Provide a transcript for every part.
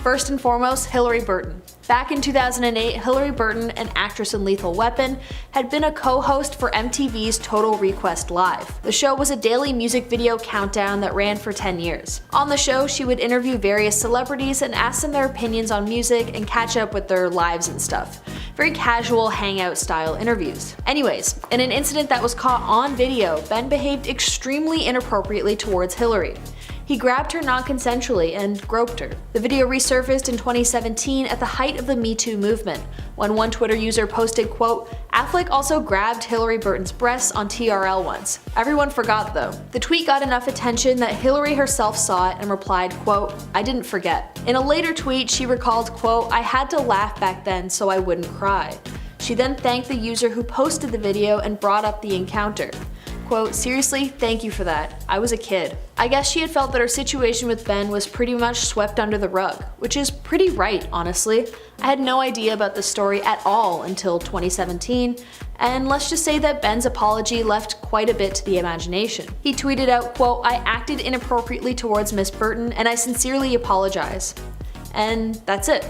First and foremost, Hilarie Burton. Back in 2008, Hilarie Burton, an actress in Lethal Weapon, had been a co-host for MTV's Total Request Live. The show was a daily music video countdown that ran for 10 years. On the show, she would interview various celebrities and ask them their opinions on music and catch up with their lives and stuff. Very casual, hangout style interviews. Anyways, in an incident that was caught on video, Ben behaved extremely inappropriately towards Hilarie. He grabbed her non-consensually and groped her. The video resurfaced in 2017 at the height of the Me Too movement, when one Twitter user posted, quote, "Affleck also grabbed Hilarie Burton's breasts on TRL once. Everyone forgot though." The tweet got enough attention that Hilarie herself saw it and replied, quote, "I didn't forget." In a later tweet, she recalled, quote, "I had to laugh back then so I wouldn't cry." She then thanked the user who posted the video and brought up the encounter. Quote, "Seriously, thank you for that. I was a kid." I guess she had felt that her situation with Ben was pretty much swept under the rug, which is pretty right, honestly. I had no idea about this story at all until 2017, and let's just say that Ben's apology left quite a bit to the imagination. He tweeted out, quote, "I acted inappropriately towards Miss Burton and I sincerely apologize." And that's it.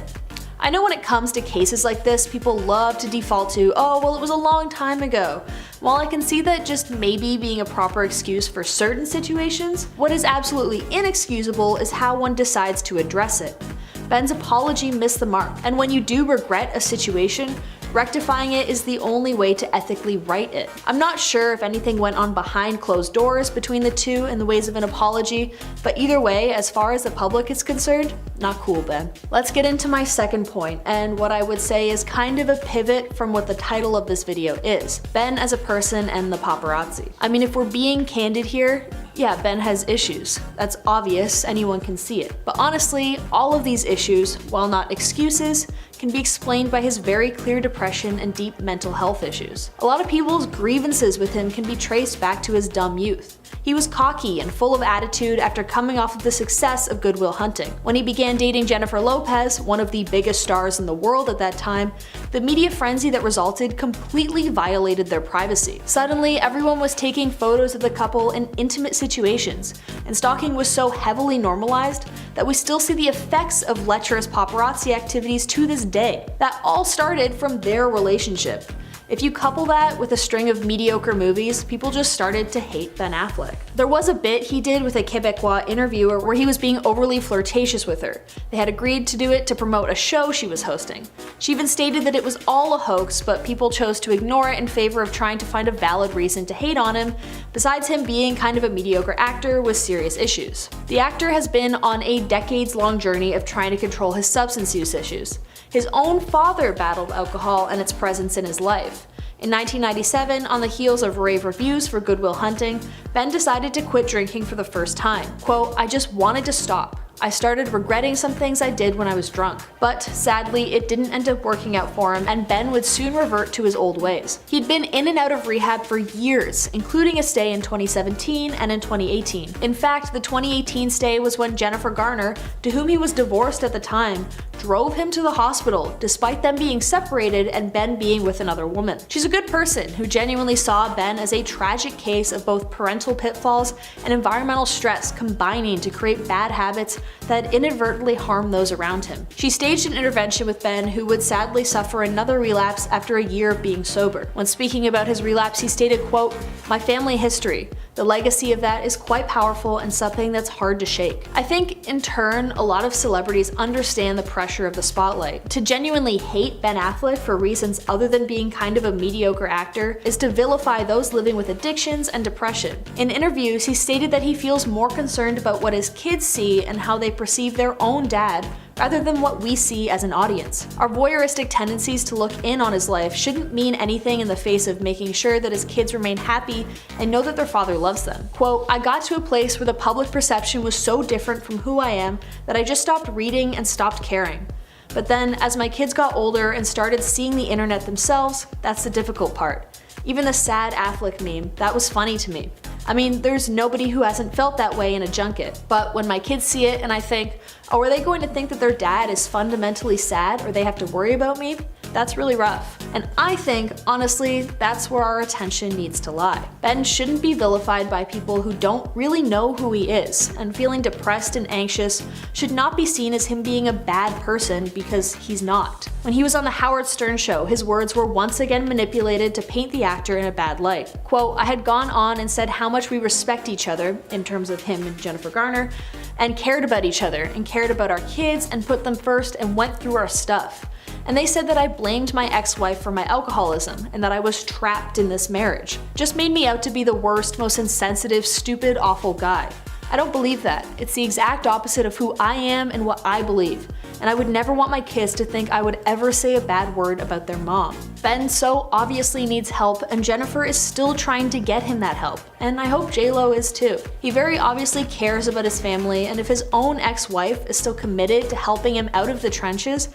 I know when it comes to cases like this, people love to default to, oh, well, it was a long time ago. While I can see that just maybe being a proper excuse for certain situations, what is absolutely inexcusable is how one decides to address it. Ben's apology missed the mark, and when you do regret a situation, rectifying it is the only way to ethically right it. I'm not sure if anything went on behind closed doors between the two in the ways of an apology, but either way, as far as the public is concerned, not cool, Ben. Let's get into my second point, and what I would say is kind of a pivot from what the title of this video is: Ben as a person and the paparazzi. I mean, if we're being candid here, yeah, Ben has issues. That's obvious, anyone can see it. But honestly, all of these issues, while not excuses, can be explained by his very clear depression and deep mental health issues. A lot of people's grievances with him can be traced back to his dumb youth. He was cocky and full of attitude after coming off of the success of Good Will Hunting. When he began dating Jennifer Lopez, one of the biggest stars in the world at that time, the media frenzy that resulted completely violated their privacy. Suddenly, everyone was taking photos of the couple in intimate situations, and stalking was so heavily normalized that we still see the effects of lecherous paparazzi activities to this day. That all started from their relationship. If you couple that with a string of mediocre movies, people just started to hate Ben Affleck. There was a bit he did with a Quebecois interviewer where he was being overly flirtatious with her. They had agreed to do it to promote a show she was hosting. She even stated that it was all a hoax, but people chose to ignore it in favor of trying to find a valid reason to hate on him, besides him being kind of a mediocre actor with serious issues. The actor has been on a decades-long journey of trying to control his substance use issues. His own father battled alcohol and its presence in his life. In 1997, on the heels of rave reviews for Good Will Hunting, Ben decided to quit drinking for the first time. Quote, "I just wanted to stop. I started regretting some things I did when I was drunk." But sadly, it didn't end up working out for him, and Ben would soon revert to his old ways. He'd been in and out of rehab for years, including a stay in 2017 and in 2018. In fact, the 2018 stay was when Jennifer Garner, to whom he was divorced at the time, drove him to the hospital, despite them being separated and Ben being with another woman. She's a good person who genuinely saw Ben as a tragic case of both parental pitfalls and environmental stress combining to create bad habits that inadvertently harm those around him. She staged an intervention with Ben, who would sadly suffer another relapse after a year of being sober. When speaking about his relapse, he stated, quote, "My family history. The legacy of that is quite powerful and something that's hard to shake." I think, in turn, a lot of celebrities understand the pressure of the spotlight. To genuinely hate Ben Affleck for reasons other than being kind of a mediocre actor is to vilify those living with addictions and depression. In interviews, he stated that he feels more concerned about what his kids see and how they perceive their own dad rather than what we see as an audience. Our voyeuristic tendencies to look in on his life shouldn't mean anything in the face of making sure that his kids remain happy and know that their father loves them. Quote, "I got to a place where the public perception was so different from who I am that I just stopped reading and stopped caring. But then, as my kids got older and started seeing the internet themselves, that's the difficult part. Even the sad Affleck meme, that was funny to me. I mean, there's nobody who hasn't felt that way in a junket. But when my kids see it and I think, oh, are they going to think that their dad is fundamentally sad or they have to worry about me? That's really rough. And I think, honestly, that's where our attention needs to lie. Ben shouldn't be vilified by people who don't really know who he is, and feeling depressed and anxious should not be seen as him being a bad person because he's not. When he was on the Howard Stern show, his words were once again manipulated to paint the actor in a bad light. Quote, "I had gone on and said how much we respect each other," in terms of him and Jennifer Garner, "and cared about each other, and cared about our kids, and put them first, and went through our stuff. And they said that I blamed my ex-wife for my alcoholism, and that I was trapped in this marriage. Just made me out to be the worst, most insensitive, stupid, awful guy. I don't believe that. It's the exact opposite of who I am and what I believe. And I would never want my kids to think I would ever say a bad word about their mom." Ben so obviously needs help, and Jennifer is still trying to get him that help, and I hope J-Lo is too. He very obviously cares about his family, and if his own ex-wife is still committed to helping him out of the trenches,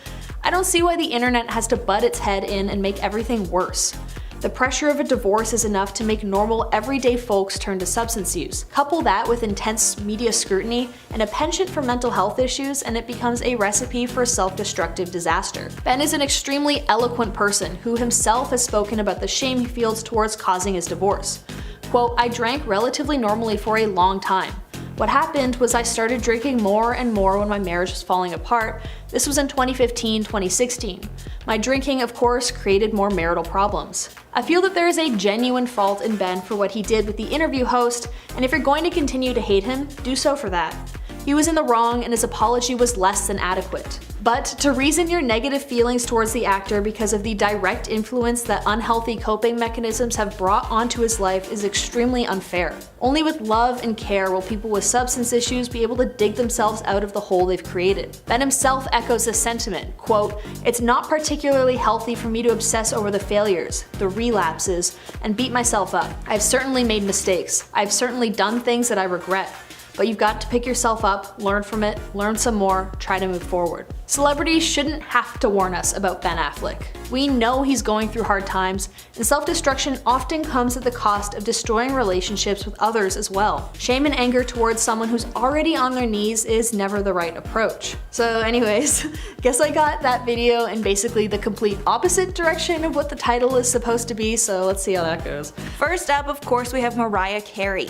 I don't see why the internet has to butt its head in and make everything worse. The pressure of a divorce is enough to make normal, everyday folks turn to substance use. Couple that with intense media scrutiny and a penchant for mental health issues, and it becomes a recipe for self-destructive disaster. Ben is an extremely eloquent person who himself has spoken about the shame he feels towards causing his divorce. Quote, "I drank relatively normally for a long time. What happened was I started drinking more and more when my marriage was falling apart. This was in 2015, 2016. My drinking, of course, created more marital problems." I feel that there is a genuine fault in Ben for what he did with the interview host, and if you're going to continue to hate him, do so for that. He was in the wrong and his apology was less than adequate. But to reason your negative feelings towards the actor because of the direct influence that unhealthy coping mechanisms have brought onto his life is extremely unfair. Only with love and care will people with substance issues be able to dig themselves out of the hole they've created. Ben himself echoes this sentiment, quote, "It's not particularly healthy for me to obsess over the failures, the relapses, and beat myself up. I've certainly made mistakes. I've certainly done things that I regret. But you've got to pick yourself up, learn from it, learn some more, try to move forward." Celebrities shouldn't have to warn us about Ben Affleck. We know he's going through hard times, and self-destruction often comes at the cost of destroying relationships with others as well. Shame and anger towards someone who's already on their knees is never the right approach. So anyways, guess I got that video in basically the complete opposite direction of what the title is supposed to be, so let's see how that goes. First up, of course, we have Mariah Carey.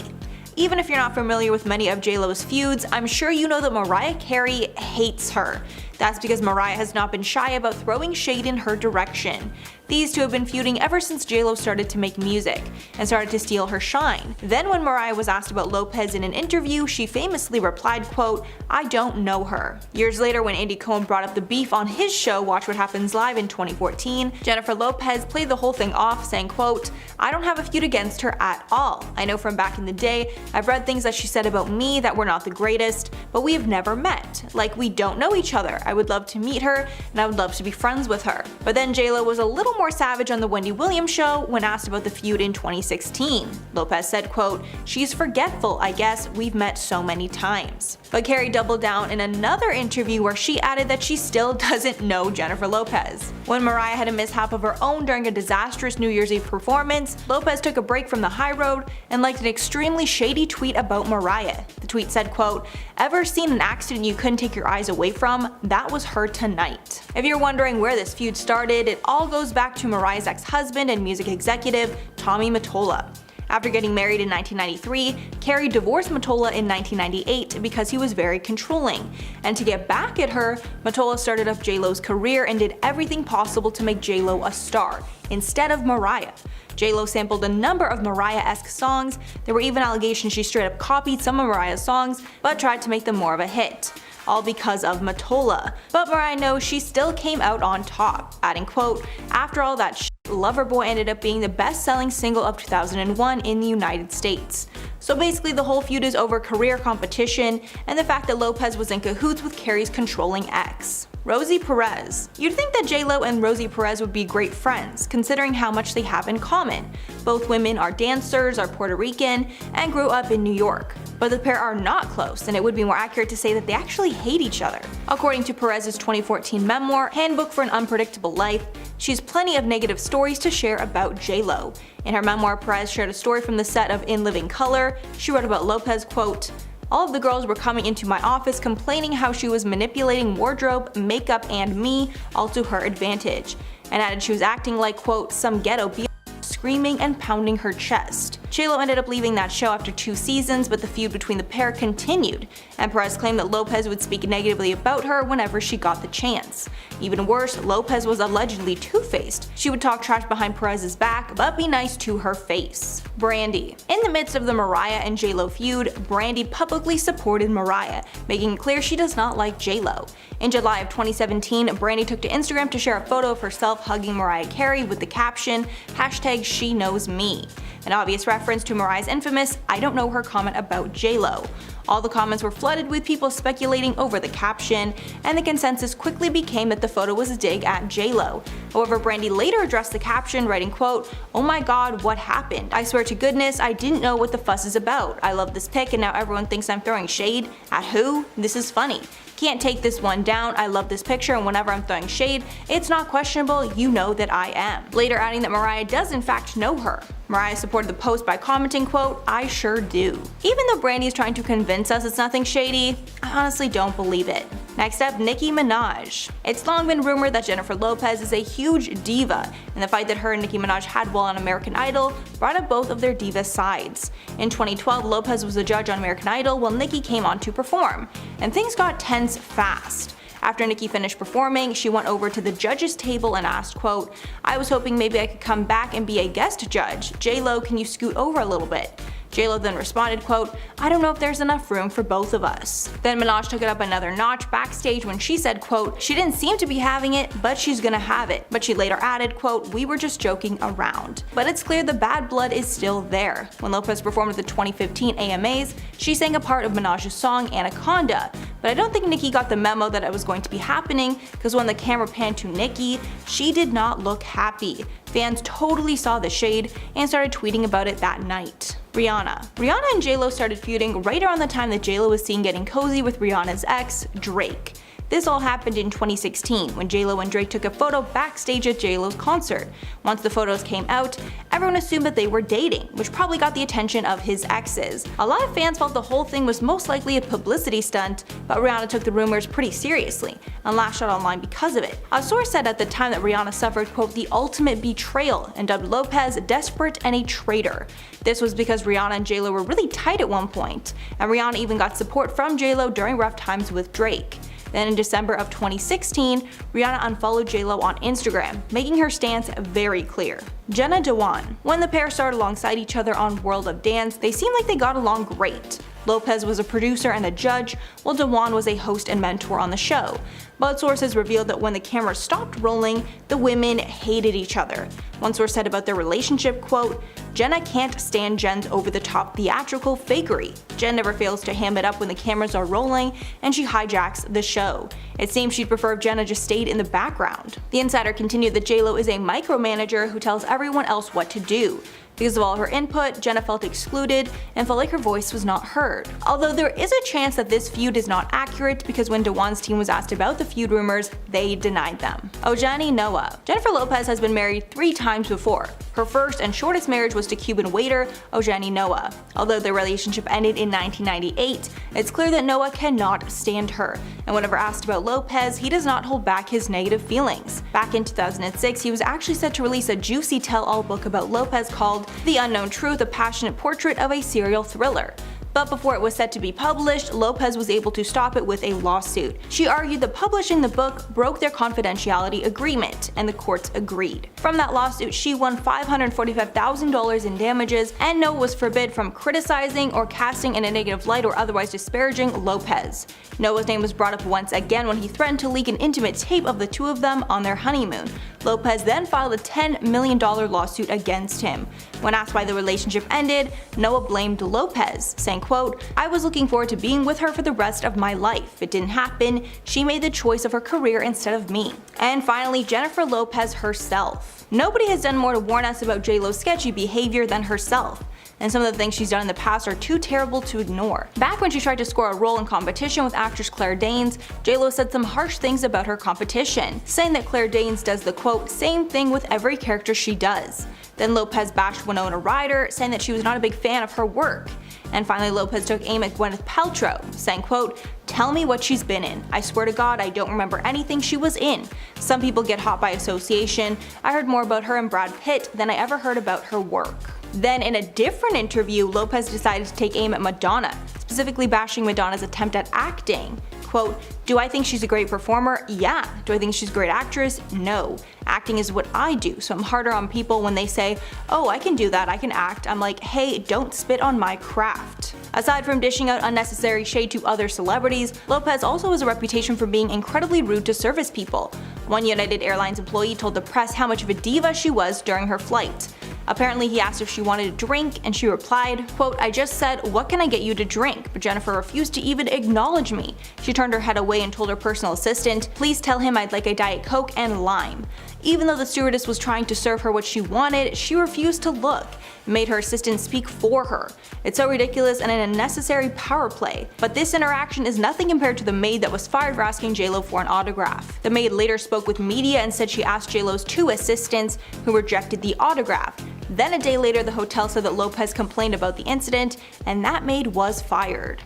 Even if you're not familiar with many of J-Lo's feuds, I'm sure you know that Mariah Carey hates her. That's because Mariah has not been shy about throwing shade in her direction. These two have been feuding ever since J-Lo started to make music, and started to steal her shine. Then when Mariah was asked about Lopez in an interview, she famously replied, quote, "I don't know her." Years later, when Andy Cohen brought up the beef on his show Watch What Happens Live in 2014, Jennifer Lopez played the whole thing off, saying, quote, "I don't have a feud against her at all. I know from back in the day, I've read things that she said about me that were not the greatest, but we have never met. Like, we don't know each other. I would love to meet her, and I would love to be friends with her." But then J-Lo was a little more savage on the Wendy Williams show when asked about the feud in 2016. Lopez said, quote, "She's forgetful, I guess. We've met so many times." But Carey doubled down in another interview where she added that she still doesn't know Jennifer Lopez. When Mariah had a mishap of her own during a disastrous New Year's Eve performance, Lopez took a break from the high road and liked an extremely shady tweet about Mariah. The tweet said, quote, "Ever seen an accident you couldn't take your eyes away from? That was her tonight." If you're wondering where this feud started, it all goes back to Mariah's ex-husband and music executive, Tommy Mottola. After getting married in 1993, Carey divorced Mottola in 1998 because he was very controlling. And to get back at her, Mottola started up J-Lo's career and did everything possible to make J-Lo a star, instead of Mariah. J-Lo sampled a number of Mariah-esque songs. There were even allegations she straight up copied some of Mariah's songs, but tried to make them more of a hit. All because of Mottola. But Mariah knows she still came out on top, adding, quote, "After all that shit, Loverboy ended up being the best-selling single of 2001 in the United States." So basically the whole feud is over career competition and the fact that Lopez was in cahoots with Carey's controlling ex. Rosie Perez. You'd think that J-Lo and Rosie Perez would be great friends, considering how much they have in common. Both women are dancers, are Puerto Rican, and grew up in New York. But the pair are not close, and it would be more accurate to say that they actually hate each other. According to Perez's 2014 memoir, Handbook for an Unpredictable Life, she has plenty of negative stories to share about J-Lo. In her memoir, Perez shared a story from the set of In Living Color. She wrote about Lopez, quote, "All of the girls were coming into my office complaining how she was manipulating wardrobe, makeup, and me, all to her advantage. and added she was acting like, quote, some ghetto bitch, screaming and pounding her chest. JLo ended up leaving that show after 2 seasons, but the feud between the pair continued, and Perez claimed that Lopez would speak negatively about her whenever she got the chance. Even worse, Lopez was allegedly two-faced. She would talk trash behind Perez's back, but be nice to her face. Brandy. In the midst of the Mariah and JLo feud, Brandy publicly supported Mariah, making it clear she does not like JLo. In July of 2017, Brandy took to Instagram to share a photo of herself hugging Mariah Carey with the caption, #SheKnows.me, an obvious reference to Mariah's infamous "I don't know her" comment about JLo. All the comments were flooded with people speculating over the caption, and the consensus quickly became that the photo was a dig at JLo. However, Brandy later addressed the caption, writing, quote, "Oh my god, what happened? I swear to goodness, I didn't know what the fuss is about. I love this pic and now everyone thinks I'm throwing shade. At who? This is funny. Can't take this one down. I love this picture and whenever I'm throwing shade, it's not questionable, you know that I am." Later adding that Mariah does in fact know her. Mariah supported the post by commenting, quote, "I sure do." Even though Brandy is trying to convince us it's nothing shady, I honestly don't believe it. Next up, Nicki Minaj. It's long been rumored that Jennifer Lopez is a huge diva, and the fight that her and Nicki Minaj had while on American Idol brought up both of their diva sides. In 2012, Lopez was a judge on American Idol while Nicki came on to perform, and things got tense fast. After Nicki finished performing, she went over to the judges table and asked, quote, "I was hoping maybe I could come back and be a guest judge. JLo, can you scoot over a little bit?" JLo then responded, quote, "I don't know if there's enough room for both of us." Then Minaj took it up another notch backstage when she said, quote, "She didn't seem to be having it, but she's gonna have it." But she later added, quote, "We were just joking around." But it's clear the bad blood is still there. When Lopez performed at the 2015 AMAs, she sang a part of Minaj's song Anaconda, but I don't think Nicki got the memo that it was going to be happening, because when the camera panned to Nicki, she did not look happy. Fans totally saw the shade and started tweeting about it that night. Rihanna. Rihanna and JLo started feuding right around the time that JLo was seen getting cozy with Rihanna's ex, Drake. This all happened in 2016 when JLo and Drake took a photo backstage at JLo's concert. Once the photos came out, everyone assumed that they were dating, which probably got the attention of his exes. A lot of fans felt the whole thing was most likely a publicity stunt, but Rihanna took the rumors pretty seriously and lashed out online because of it. A source said at the time that Rihanna suffered, quote, "the ultimate betrayal," and dubbed Lopez desperate and a traitor. This was because Rihanna and JLo were really tight at one point, and Rihanna even got support from JLo during rough times with Drake. Then in December of 2016, Rihanna unfollowed JLo on Instagram, making her stance very clear. Jenna Dewan. When the pair started alongside each other on World of Dance, they seemed like they got along great. Lopez was a producer and a judge, while Dewan was a host and mentor on the show. But sources revealed that when the camera stopped rolling, the women hated each other. One source said about their relationship, quote, "Jenna can't stand Jen's over-the-top theatrical fakery. Jen never fails to ham it up when the cameras are rolling, and she hijacks the show. It seems she'd prefer if Jenna just stayed in the background." The insider continued that JLo is a micromanager who tells everyone else what to do. Because of all her input, Jenna felt excluded and felt like her voice was not heard. Although there is a chance that this feud is not accurate, because when Dewan's team was asked about the feud rumors, they denied them. Ojani Noa. Jennifer Lopez has been married 3 times before. Her first and shortest marriage was to Cuban waiter Ojani Noa. Although their relationship ended in 1998, it's clear that Noa cannot stand her, and whenever asked about Lopez, he does not hold back his negative feelings. Back in 2006, he was actually set to release a juicy tell-all book about Lopez called The Unknown Truth, a passionate portrait of a serial thriller. But before it was set to be published, Lopez was able to stop it with a lawsuit. She argued that publishing the book broke their confidentiality agreement, and the courts agreed. From that lawsuit, she won $545,000 in damages, and Noa was forbid from criticizing or casting in a negative light or otherwise disparaging Lopez. Noa's name was brought up once again when he threatened to leak an intimate tape of the two of them on their honeymoon. Lopez then filed a $10 million lawsuit against him. When asked why the relationship ended, Noa blamed Lopez, saying, quote, "I was looking forward to being with her for the rest of my life. It didn't happen. She made the choice of her career instead of me." And finally, Jennifer Lopez herself. Nobody has done more to warn us about JLo's sketchy behavior than herself, and some of the things she's done in the past are too terrible to ignore. Back when she tried to score a role in competition with actress Claire Danes, JLo said some harsh things about her competition, saying that Claire Danes does the quote, "same thing with every character she does." Then Lopez bashed Winona Ryder, saying that she was not a big fan of her work. And finally, Lopez took aim at Gwyneth Paltrow, saying, quote, "Tell me what she's been in. I swear to God, I don't remember anything she was in. Some people get hot by association. I heard more about her and Brad Pitt than I ever heard about her work." Then in a different interview, Lopez decided to take aim at Madonna, specifically bashing Madonna's attempt at acting. Quote, "Do I think she's a great performer? Yeah. Do I think she's a great actress? No. Acting is what I do, so I'm harder on people when they say, oh, I can do that, I can act. I'm like, hey, don't spit on my craft." Aside from dishing out unnecessary shade to other celebrities, Lopez also has a reputation for being incredibly rude to service people. One United Airlines employee told the press how much of a diva she was during her flight. Apparently he asked if she wanted a drink, and she replied, quote, "I just said, what can I get you to drink?" But Jennifer refused to even acknowledge me. She turned her head away and told her personal assistant, "Please tell him I'd like a Diet Coke and lime." Even though the stewardess was trying to serve her what she wanted, she refused to look. It made her assistant speak for her. It's so ridiculous and an unnecessary power play. But this interaction is nothing compared to the maid that was fired for asking JLo for an autograph. The maid later spoke with media and said she asked JLo's 2 assistants, who rejected the autograph. Then a day later, the hotel said that Lopez complained about the incident, and that maid was fired.